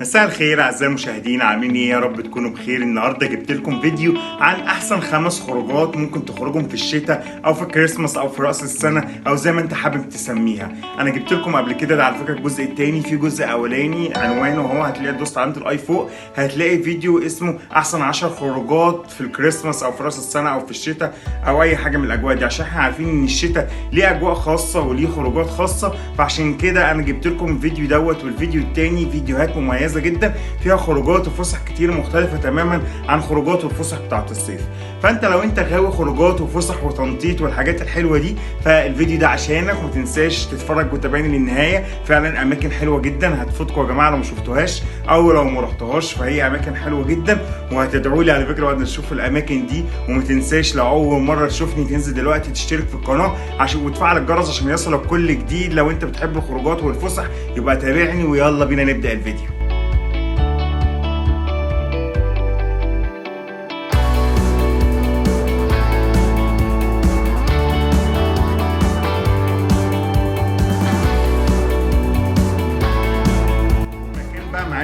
مساء الخير اعزائي المشاهدين، عاملين ايه؟ يا رب تكونوا بخير. النهارده جبت لكم فيديو عن احسن 5 خروجات ممكن تخرجهم في الشتاء او في الكريسماس او في راس السنه او زي ما انت حابب تسميها. انا جبت لكم قبل كده، ده على فكره الجزء الثاني، في جزء اولاني عنوانه هو هتلاقيه دوست علامه الاي فوق، هتلاقي فيديو اسمه احسن 10 خروجات في الكريسماس او في راس السنه او في الشتاء او اي حاجه من الاجواء دي، عشان احنا عارفين ان الشتاء ليه اجواء خاصه وليه خروجات خاصه. فعشان كده انا جبت لكم الفيديو دوت والفيديو الثاني، فيديوهات مميزه جدا فيها خروجات وفسح كتير مختلفه تماما عن خروجات والفسح بتاعت الصيف. فانت لو انت غاوي خروجات وفسح وتنطيط والحاجات الحلوه دي، فالفيديو ده عشانك، وما تنساش تتفرج وتابعني للنهايه. فعلا اماكن حلوه جدا هتفوتكم يا جماعه لو ما شفتوهاش او لو ما رحتوهاش، فهي اماكن حلوه جدا وهتدعوا لي على فكره بعد ما تشوفوا الاماكن دي. وما تنساش لو اول مره تشوفني تنزل دلوقتي تشترك في القناه عشان وتفعل الجرس عشان يصلك كل جديد. لو انت بتحب الخروجات والفسح يبقى تابعني، ويلا بينا نبدا الفيديو.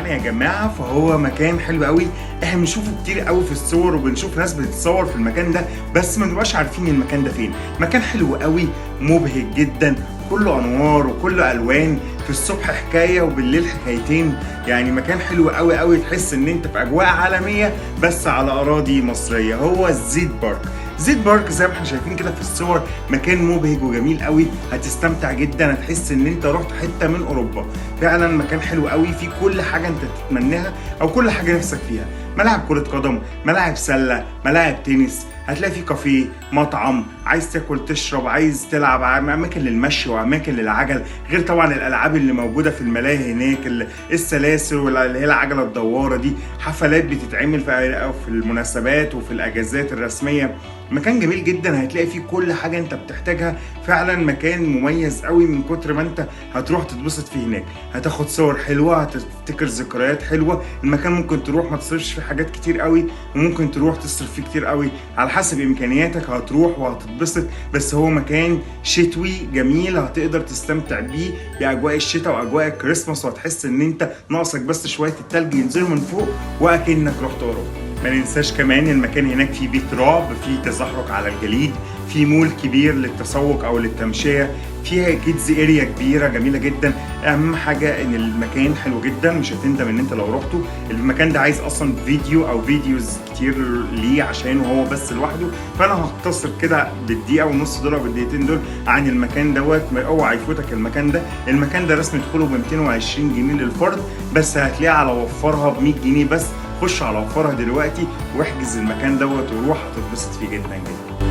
يا جماعه فهو مكان حلو قوي، احنا بنشوفه كتير قوي في الصور وبنشوف ناس بتتصور في المكان ده، بس ما بنبقاش عارفين المكان ده فين. مكان حلو قوي مبهج جدا، كله انوار وكله الوان، في الصبح حكايه وبالليل حكايتين. يعني مكان حلو قوي قوي، تحس ان انت في اجواء عالميه بس على اراضي مصريه. هو زيت بارك. زيت بارك زي ما احنا شايفين كده في الصور، مكان مبهج وجميل قوي، هتستمتع جدا، هتحس ان انت رحت حته من اوروبا. فعلا مكان حلو قوي فيه كل حاجه انت تتمناها او كل حاجه نفسك فيها. ملاعب كره قدم، ملاعب سله، ملاعب تنس، هتلاقي فيه كافيه، مطعم، عايز تاكل تشرب، عايز تلعب، اماكن للمشي واماكن للعجل، غير طبعا الالعاب اللي موجوده في الملاهي هناك، السلاسل واللي هي العجله الدواره دي، حفلات بتتعمل في المناسبات وفي الاجازات الرسميه. مكان جميل جدا، هتلاقي فيه كل حاجه انت بتحتاجها. فعلا مكان مميز قوي، من كتر ما انت هتروح تتبسط فيه هناك، هتاخد صور حلوه، هتفتكر ذكريات حلوه. المكان ممكن تروح ما تصرفش فيه حاجات كتير قوي، وممكن تروح تصرف فيه كتير قوي على حسب امكانياتك. هتروح وهتتبسط، بس هو مكان شتوي جميل، هتقدر تستمتع بيه باجواء الشتاء واجواء الكريسماس، وهتحس ان انت ناقصك بس شويه التلج ينزلوا من فوق واكنك رحت اوروبا. ما ننساش كمان المكان هناك فيه بيت رعب، فيه تزحلق على الجليد، في مول كبير للتسوق او للتمشيه، فيها كيدز اريا كبيره جميله جدا. اهم حاجه ان المكان حلو جدا، مش هتندم ان انت لو رحته. المكان ده عايز اصلا فيديو او فيديوز كتير ليه عشان هو بس لوحده، فانا هختصر كده بالدقيقه ونص دول او بالدقيقتين دول عن المكان دوت. اوعى يفوتك المكان ده. المكان ده رسم دخوله ب 220 جنيه للفرد، بس هتلاقيه على وفرها ب 100 جنيه بس. خش على وفرها دلوقتي واحجز المكان دوت وروح، هتتبسط فيه جدا جدا.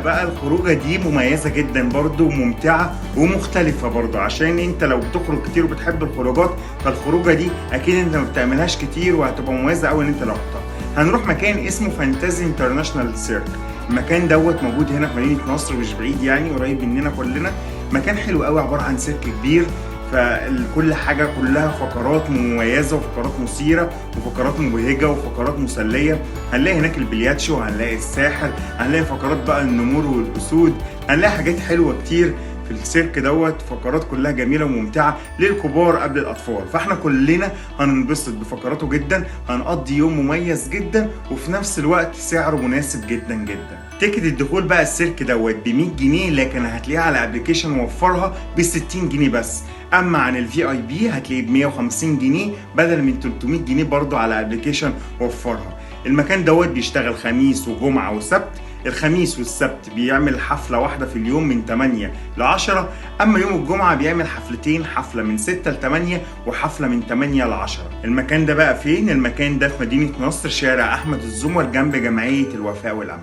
بقى الخروجه دي مميزه جدا برضو وممتعه ومختلفه برضو، عشان انت لو بتخرج كتير وبتحب الخروجات فالخروجه دي اكيد انت ما بتعملهاش كتير، وهتبقى مميزه قوي ان انت لو رحتها. هنروح مكان اسمه فانتازي انترناشونال سيرك. المكان دوت موجود هنا في مدينه نصر، مش بعيد يعني، قريب مننا كلنا. مكان حلو قوي، عباره عن سيرك كبير، فكل حاجة كلها فقرات مميزة وفقرات مثيرة وفقرات مبهجة وفقرات مسلية. هنلاقي هناك البلياتشو، هنلاقي الساحر، هنلاقي فقرات بقى النمور والأسود، هنلاقي حاجات حلوة كتير في السيرك دوت. فقرات كلها جميلة وممتعة للكبار قبل الأطفال، فاحنا كلنا هننبسط بفقراته جدا، هنقضي يوم مميز جدا، وفي نفس الوقت سعره مناسب جدا جدا. تيكت الدخول بقى السيرك دوت ب 100 جنيه، لكن هتلاقيها على ابلكيشن وفرها ب 60 جنيه بس. اما عن الفي اي بي هتلاقيه ب 150 جنيه بدل من 300 جنيه برضو على ابلكيشن وفرها. المكان دوت بيشتغل خميس وجمعة وسبت. الخميس والسبت بيعمل حفلة واحدة في اليوم من 8 ل 10، أما يوم الجمعة بيعمل حفلتين، حفلة من 6 ل 8 وحفلة من 8 ل 10. المكان ده بقى فين؟ المكان ده في مدينة نصر، شارع أحمد الزمر، جنب جمعية الوفاء والأمل.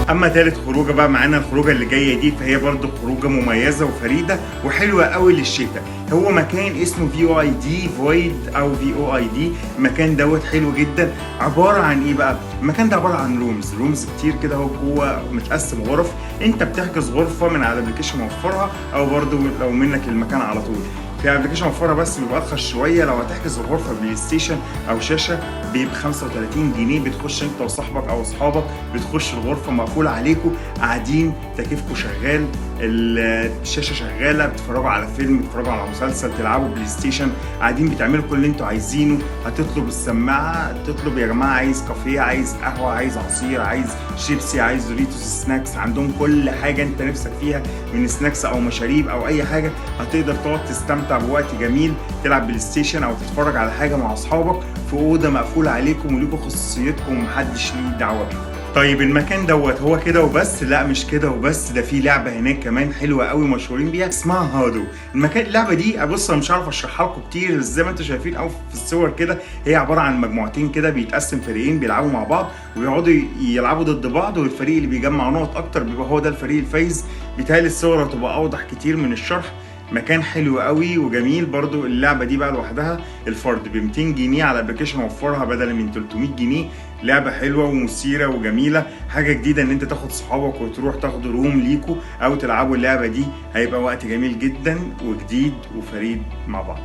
اما ثالث خروجه بقى معانا، الخروجه اللي جايه دي، فهي برضو خروجه مميزه وفريده وحلوه قوي للشتاء. هو مكان اسمه في او اي دي فويد او في او اي دي. المكان دوت حلو جدا، عباره عن ايه بقى؟ المكان ده عباره عن رومز كتير كده، هو جوه متقسم غرف. انت بتحجز غرفه من على الابلكيشن موفرها، او برضو لو منك المكان على طول في ابلكيشن موفرها بس بيبقى ارخص شويه. لو هتحجز غرفه بلاي ستيشن او شاشه بيبقى 35 جنيه، بتخش انت وصاحبك او اصحابك، بتخش الغرفه مقفول عليكم، قاعدين تكييفكم شغال، الشاشه شغاله، بتتفرجوا على فيلم، بتتفرجوا على مسلسل، تلعبوا بلاي ستيشن، قاعدين بتعملوا كل اللي انتوا عايزينه. هتطلب السماعه، تطلب يا جماعه عايز كافيه، عايز قهوه، عايز عصير، عايز شيبسي، عايز دوريتوس سناكس، عندهم كل حاجه انت نفسك فيها من سناكس او مشاريب او اي حاجه. هتقدر تقعد تستمتع بوقت جميل، تلعب بلاي ستيشن او تتفرج على حاجه مع اصحابك في اوضه مقفوله عليكم وليكم خصوصيتكم ومحدش ليه دعوه بيكم. طيب المكان دوت هو كده وبس؟ لا مش كده وبس، ده في لعبه هناك كمان حلوه قوي مشهورين بيها اسمها هادو. المكان اللعبه دي بص انا مش عارف اشرحها لكم كتير، بس زي ما انتم شايفين او في الصور كده هي عباره عن مجموعتين كده بيتقسم فريقين بيلعبوا مع بعض وبيقعدوا يلعبوا ضد بعض، والفريق اللي بيجمع نقط اكتر بيبقى هو ده الفريق الفايز. بيتهيألي الصور هتبقى اوضح كتير من الشرح. مكان حلو قوي وجميل. برضو اللعبه دي بقى لوحدها الفرد ب 200 جنيه على الابلكيشن موفرها بدل من 300 جنيه. لعبه حلوه ومثيره وجميله، حاجه جديده ان انت تاخد صحابك وتروح تاخدوا روم ليكوا او تلعبوا اللعبه دي، هيبقى وقت جميل جدا وجديد وفريد مع بعض.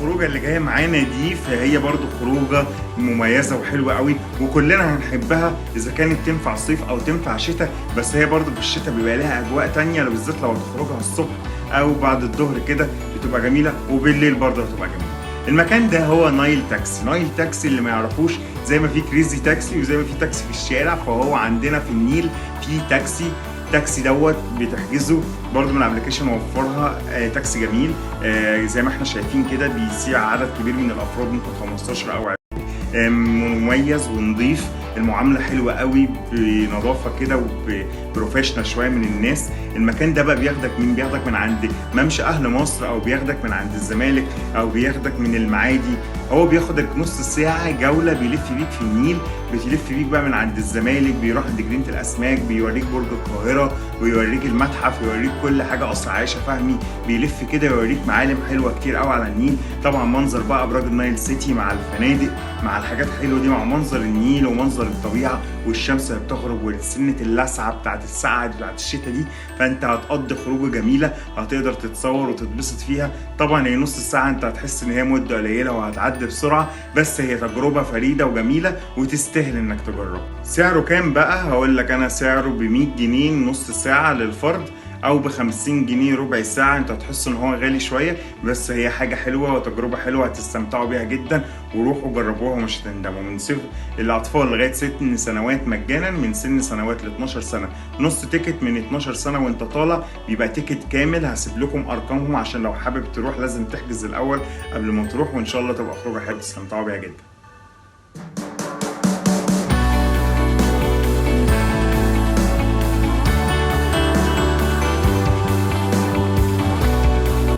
الخروجه اللي جايه معانا دي فهي برضو خروجه مميزه وحلوه قوي وكلنا هنحبها اذا كانت تنفع صيف او تنفع شتاء، بس هي برضو في الشتاء بيبقى لها اجواء تانية، بالذات لو هتخرجها الصبح او بعد الظهر كده بتبقى جميله، وبالليل برضو هتبقى جميله. المكان ده هو نايل تاكسي. نايل تاكسي اللي ما يعرفوش، زي ما في كريزي تاكسي وزي ما في تاكسي في الشارع، فهو عندنا في النيل في تاكسي دوت بتحجزه برضو من الابلكيشن موفرها. تاكسي جميل زي ما احنا شايفين كده، بيسيع عدد كبير من الافراد، ممكن 15 او 20. مميز ونظيف، المعامله حلوه قوي، بنظافه كده وبروفيشنال شويه من الناس. المكان ده بقى بياخدك من عند ممشى اهل مصر، او بياخدك من عند الزمالك، او بياخدك من المعادي. هو بياخدك نص ساعه جوله، بيلف بيك في النيل، بيلف بيك بقى من عند الزمالك، بيروح عند جنينه الاسماك، بيوريك برج القاهره، ويوريك المتحف، ويوريك كل حاجه، قصر عائشه فهمي، بيلف كده يوريك معالم حلوه كتير قوي على النيل. طبعا منظر بقى ابراج النايل سيتي مع الفنادق مع الحاجات الحلوه دي، مع منظر النيل ومنظر الطبيعه والشمس اللي بتغرب وسنه اللسعه بتاعت الساعه بتاعت الشتاء دي. فانت هتقضي خروجه جميله، هتقدر تتصور وتتبسط فيها. طبعا هي نص ساعه انت هتحس ان هي مده قليله وهتعدي بسرعه، بس هي تجربه فريده وجميله وتستاهل انك تجربها. سعره كام بقى؟ هقول لك انا سعره ب 100 جنيه نص ساعه للفرد، او ب 50 جنيه ربع ساعه. انت هتحس ان هو غالي شويه، بس هي حاجه حلوه وتجربه حلوه هتستمتعوا بيها جدا، وروحوا جربوها ومش هتندموا. من صفر الاطفال لغايه 6 سنوات مجانا، من سن سنوات ل 12 سنه نص تيكت، من 12 سنه وانت طالع بيبقى تيكت كامل. هسيب لكم ارقامهم عشان لو حابب تروح لازم تحجز الاول قبل ما تروح، وان شاء الله تبقى خروجه حلوه تستمتعوا بيها جدا.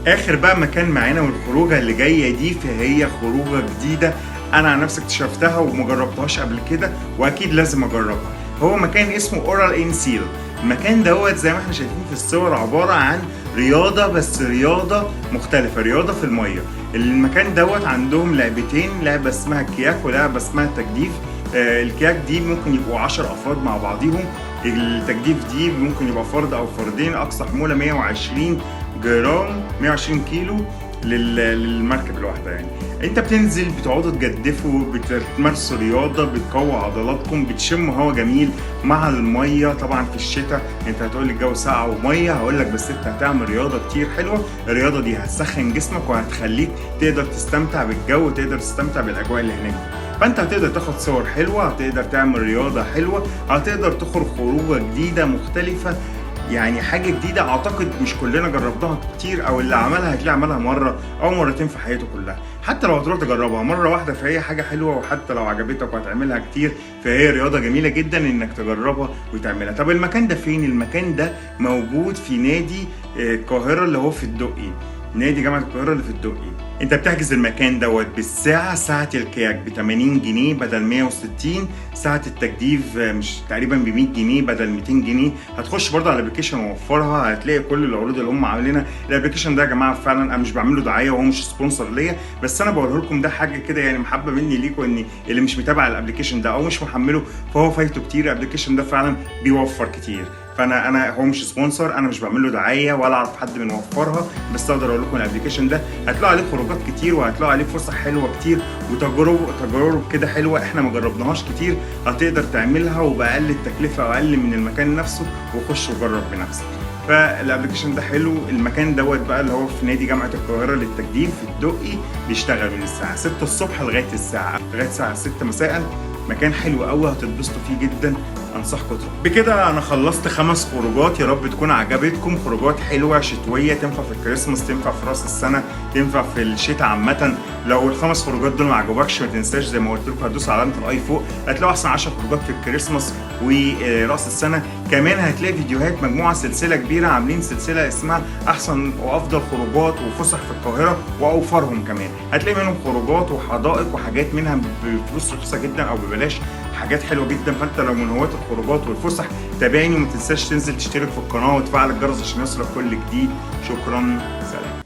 اخر بقى مكان معانا والخروجه اللي جايه دي فهي خروجه جديده، انا عن نفسي اكتشفتها ومجربتهاش قبل كده واكيد لازم اجربها. هو مكان اسمه اورال ان سيل. المكان دوت زي ما احنا شايفين في الصور عباره عن رياضه، بس رياضه مختلفه، رياضه في الميه. المكان دوت عندهم لعبتين، لعبه اسمها الكياك ولعبه اسمها التجديف. الكياك دي ممكن يبقوا 10 افراد مع بعضيهم، التجديف دي ممكن يبقى فرد او فردين، اقصى حموله 120 جرام 120 كيلو للمركب الواحده. يعني انت بتنزل بتقعدوا تجدفوا، بتمارسوا رياضه، بتقوي عضلاتكم، بتشموا هوا جميل مع الميه. طبعا في الشتاء انت هتقول لي الجو ساقع وميه، هقول لك بس انت هتعمل رياضه كتير حلوه. الرياضه دي هتسخن جسمك وهتخليك تقدر تستمتع بالجو وتقدر تستمتع بالاجواء اللي هناك. فانت هتقدر تاخد صور حلوه، هتقدر تعمل رياضه حلوه، هتقدر تخرج خروجه جديده مختلفه. يعني حاجه جديده اعتقد مش كلنا جربناها كتير، او اللي عملها هتلاقي عملها مره او مرتين في حياته كلها. حتى لو هتروح تجربها مره واحده فهي حاجه حلوه، وحتى لو عجبتك وهتعملها كتير فهي رياضه جميله جدا انك تجربها وتعملها. طب المكان ده فين؟ المكان ده موجود في نادي القاهره اللي هو في الدقي. نادي جامعه القاهره اللي في الدقي. انت بتحجز المكان دوت بالساعه، ساعه الكياك ب 80 جنيه بدل 160، ساعه التجديف مش تقريبا ب 100 جنيه بدل 200 جنيه. هتخش برضه على الابلكيشن ووفرها، هتلاقي كل العروض اللي هم عاملينها. الابلكيشن ده يا جماعه فعلا انا مش بعمل له دعايه وهو مش سبونسر ليا، بس انا بقوله لكم ده حاجه كده يعني محبه مني ليكم، ان اللي مش متابع الابلكيشن ده او مش محمله فهو فايته كتير. الابلكيشن ده فعلا بيوفر كتير. فانا هو مش سبونسر، انا مش بعمل له دعايه ولا اعرف حد من وفرها، بس اقدر اقول لكم الابلكيشن ده هتلاقوا عليه خروجات كتير وهتلاقوا عليه فسح حلوه كتير وتجارب كده حلوه احنا ما جربناهاش كتير، هتقدر تعملها وباقل التكلفه واقل من المكان نفسه، وخش وجرب بنفسك. فالابلكيشن ده حلو. المكان دوت بقى اللي هو في نادي جامعه القاهره للتجديف في الدقي، بيشتغل من الساعه 6 الصبح لغايه الساعه 6 مساء. مكان حلو قوي هتتبسطوا فيه جدا، انصحكم تروحوا. بكده انا خلصت 5 خروجات، يا رب تكون عجبتكم. خروجات حلوه شتويه، تنفع في الكريسماس، تنفع في راس السنه، تنفع في الشتاء عامه. لو ال5 خروجات دول ما عجبكش ما تنساش زي ما قلت لكم هتدوس على علامه الاي فوق، هتلاقوا احسن 10 خروجات في الكريسماس وراس السنه. كمان هتلاقي فيديوهات مجموعه سلسله كبيره، عاملين سلسله اسمها احسن وافضل خروجات وفسح في القاهره واوفرهم. كمان هتلاقي منهم خروجات وحدائق وحاجات منها بفلوس رخيصه جدا او ببلاش، حاجات حلوه جدا. فانت لو من هواة الخروجات والفسح تابعني، وما تنساش تنزل تشترك في القناه وتفعل الجرس عشان يوصلك كل جديد. شكرا، سلام.